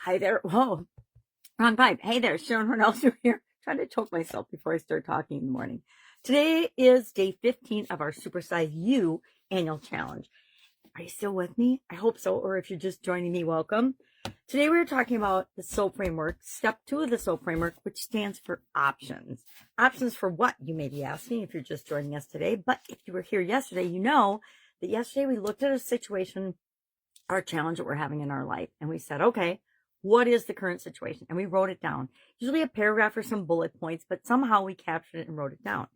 Hi there. Whoa, wrong pipe. Hey there, Sharon Horne-Ellstrom here. Trying to choke myself before I start talking in the morning. Today is day 15 of our Supersize You annual challenge. Are you still with me? I hope so. Or if you're just joining me, welcome. Today we're talking about the SOAP framework, step 2 of the SOAP framework, which stands for options. Options for what, you may be asking if you're just joining us today. But if you were here yesterday, you know that yesterday we looked at a situation, our challenge that we're having in our life. And we said, okay, what is the current situation? And we wrote it down. Usually a paragraph or some bullet points, but somehow we captured it and wrote it down.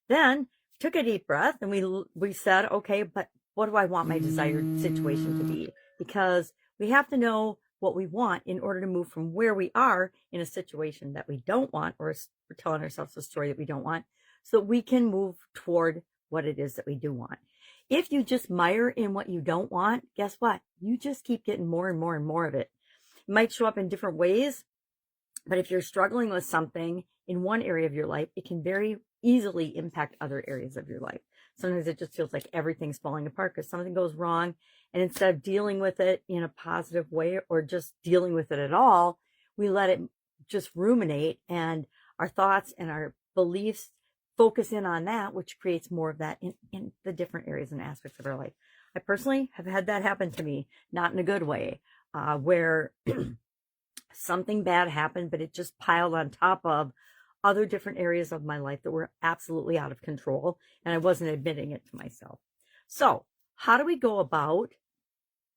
Then took a deep breath and we said, okay, but what do I want my desired situation to be? Because we have to know what we want in order to move from where we are in a situation that we don't want, or we're telling ourselves a story that we don't want, so that we can move toward what it is that we do want. If you just mire in what you don't want, guess what? You just keep getting more and more and more of it. It might show up in different ways, but if you're struggling with something in one area of your life, it can very easily impact other areas of your life. Sometimes it just feels like everything's falling apart because something goes wrong. And instead of dealing with it in a positive way or just dealing with it at all, we let it just ruminate, and our thoughts and our beliefs focus in on that, which creates more of that in the different areas and aspects of our life. I personally have had that happen to me, not in a good way, where something bad happened, but it just piled on top of other different areas of my life that were absolutely out of control, and I wasn't admitting it to myself. So how do we go about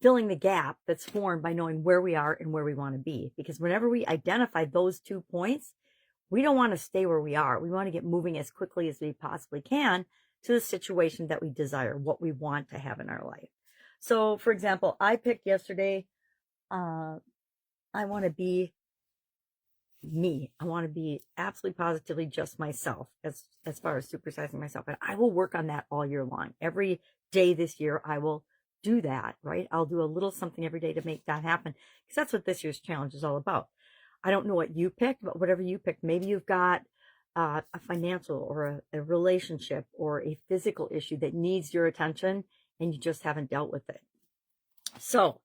filling the gap that's formed by knowing where we are and where we want to be? Because whenever we identify those 2 points, we don't want to stay where we are. We want to get moving as quickly as we possibly can to the situation that we desire, what we want to have in our life. So, for example, I picked yesterday, I want to be me. I want to be absolutely positively just myself as far as supersizing myself. And I will work on that all year long. Every day this year, I will do that, right? I'll do a little something every day to make that happen, because that's what this year's challenge is all about. I don't know what you picked, but whatever you picked, maybe you've got a financial or a relationship or a physical issue that needs your attention and you just haven't dealt with it. So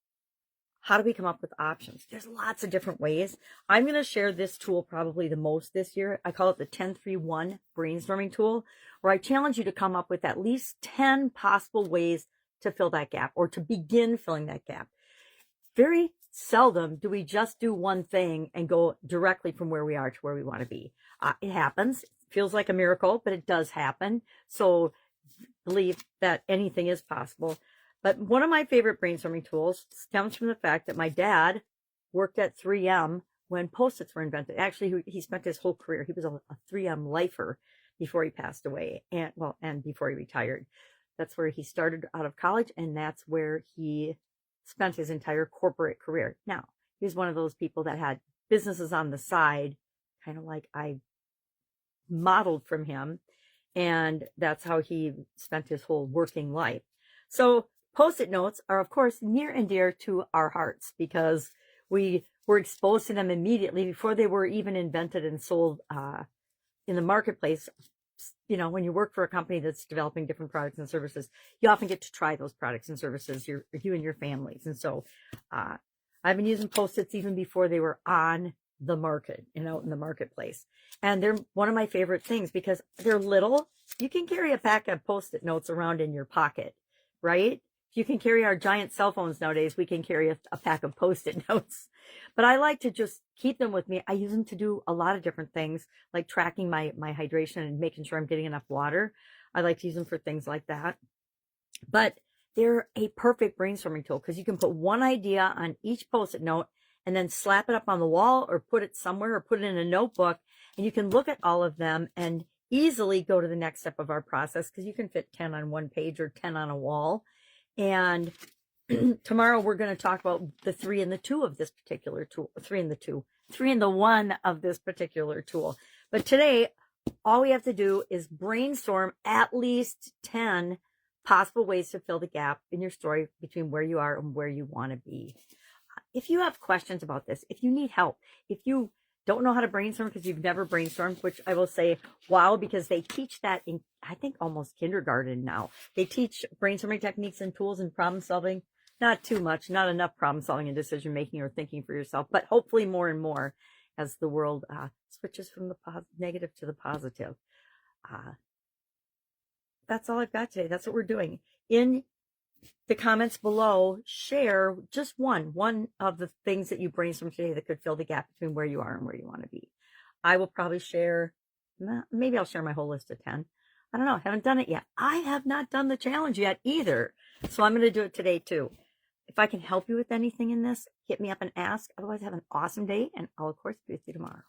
how do we come up with options? There's lots of different ways. I'm going to share this tool probably the most this year. I call it the 10-3-1 brainstorming tool, where I challenge you to come up with at least 10 possible ways to fill that gap or to begin filling that gap. Very seldom do we just do one thing and go directly from where we are to where we want to be. It happens. It feels like a miracle, but it does happen. So believe that anything is possible. But one of my favorite brainstorming tools stems from the fact that my dad worked at 3M when Post-its were invented. Actually, he spent his whole career. He was a 3M lifer before he passed away, and before he retired. That's where he started out of college, and that's where he spent his entire corporate career. Now, he was one of those people that had businesses on the side, kind of like I modeled from him, and that's how he spent his whole working life. So Post-it notes are, of course, near and dear to our hearts because we were exposed to them immediately before they were even invented and sold in the marketplace. You know, when you work for a company that's developing different products and services, you often get to try those products and services, you and your families. And so I've been using Post-its even before they were on the market, in the marketplace. And they're one of my favorite things because they're little. You can carry a pack of Post-it notes around in your pocket, right? If you can carry our giant cell phones nowadays, we can carry a pack of Post-it notes. But I like to just keep them with me. I use them to do a lot of different things, like tracking my hydration and making sure I'm getting enough water. I like to use them for things like that. But they're a perfect brainstorming tool because you can put one idea on each Post-it note and then slap it up on the wall or put it somewhere or put it in a notebook. And you can look at all of them and easily go to the next step of our process because you can fit 10 on one page or 10 on a wall. And tomorrow we're going to talk about the 3 and the 2 of this particular tool. 3 and the 1 of this particular tool. But today, all we have to do is brainstorm at least 10 possible ways to fill the gap in your story between where you are and where you want to be. If you have questions about this, if you need help, if you don't know how to brainstorm because you've never brainstormed, which I will say, wow, because they teach that in, I think, almost kindergarten now. They teach brainstorming techniques and tools and problem solving not too much, not enough problem solving and decision making or thinking for yourself, but hopefully more and more as the world switches from the negative to the positive. That's all I've got today. That's what we're doing. In the comments below, share just one of the things that you brainstormed today that could fill the gap between where you are and where you want to be. I will probably share, maybe I'll share my whole list of 10. I don't know. I haven't done it yet. I have not done the challenge yet either. So I'm going to do it today too. If I can help you with anything in this, hit me up and ask. Otherwise, have an awesome day, and I'll, of course, be with you tomorrow.